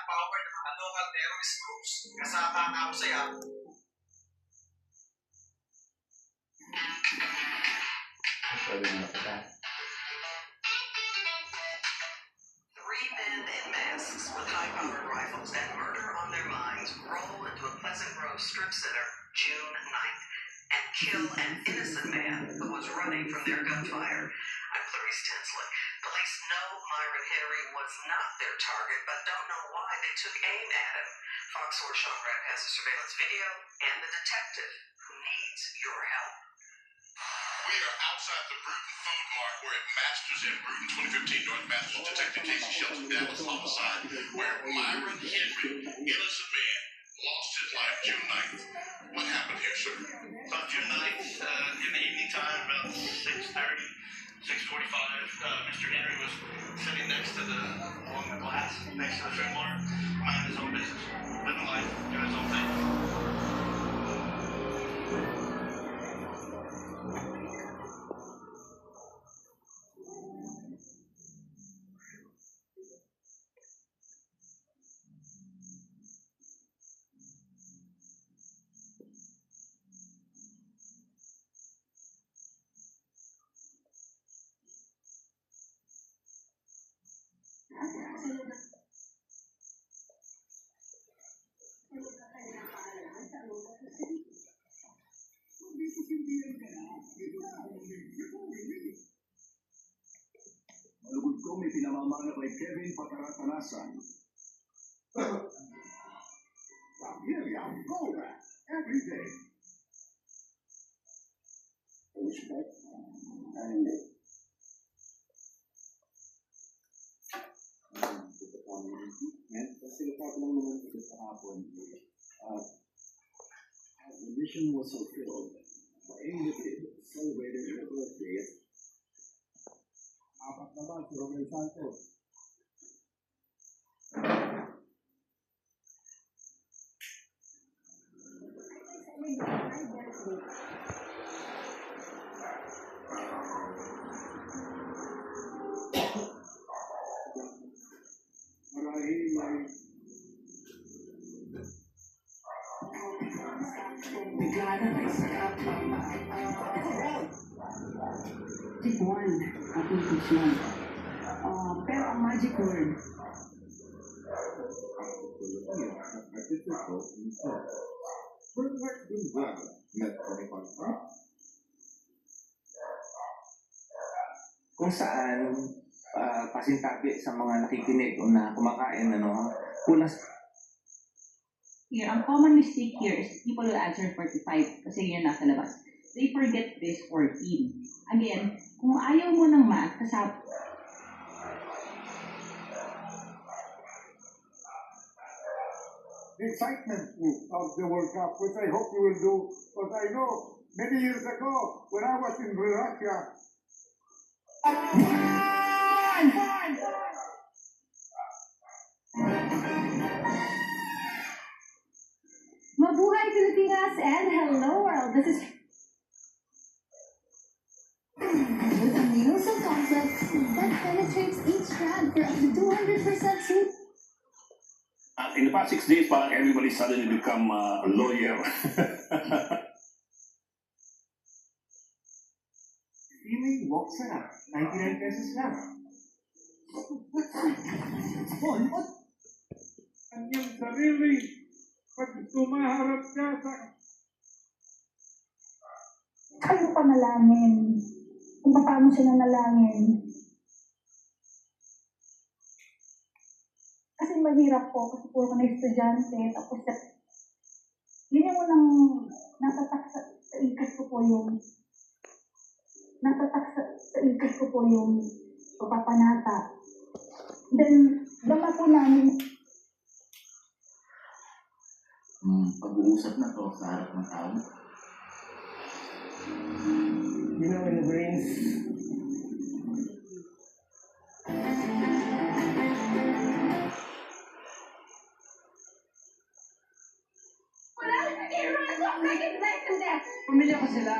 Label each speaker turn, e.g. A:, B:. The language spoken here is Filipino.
A: power ng mga local terrorist groups. Kasama ang Ausaya.
B: Three men in masks with high-powered rifles and murder on their minds roll into a Pleasant Grove strip center June 9th and kill an innocent man who was running from their gunfire. I'm Clarice Tinsley. Police know Myron Henry was not their target, but don't know why they took aim at him. Fox 4 Sean Grant has the surveillance video and the detective who needs your help.
C: We are outside the Bruton Food Mart. We're at Masters in Bruton, 2015 North Masters. Detective Casey Shelton, Dallas homicide, where Myron Henry, innocent man, lost his life June 9th. What happened here, sir?
D: So June 9th, in the evening time, about 6:30, 6:45, Mr. Henry was sitting next to along the glass, next to the food mart, minding his own business, living life, doing his own thing.
E: Malugod ko may pinamamana kay Kevin Pataratanasan. Familia Gola, every day. Respect and kasi tapos lang naman ito sa hapon. As the mission was fulfilled, the English celebrated her birthday. Apat naman si Romel Santos. Marahil may
F: bigla na naisakap tip 1 at impeachment. Pero ang magic word
G: kung saan pasintabi sa mga nakikinig o na kumakain, kulang.
H: Here, ang common mistake here is people will answer 45 kasi yun nasa labas. They forget this 14. Again, kung ayaw mo ng math, kasap
I: the excitement of the World Cup, which I hope you will do, because I know many years ago when I was in Russia.
J: Mabuhay Pilipinas and hello world. This is with a Nielsen complex that penetrates each strand for up to 200% truth.
E: In the past 6 days, parang everybody suddenly become a lawyer.
G: Feeling walks na, 99 pesos lang.
I: What? Kanyang sarili, pag tumaharap ka sa...
J: Kayo panalangin. Kung paano siya nanalangin. Kasi mahirap po, kasi puro ka na estudyante, tapos yun yung unang natatak sa ikat ko po yung papapanata. Then, dama po namin.
G: Pag-uusap na to sa harap ng tao.
F: you know, in the brains.
J: Wala, you're not so freaking nice and that.
G: Pamilya ko sila.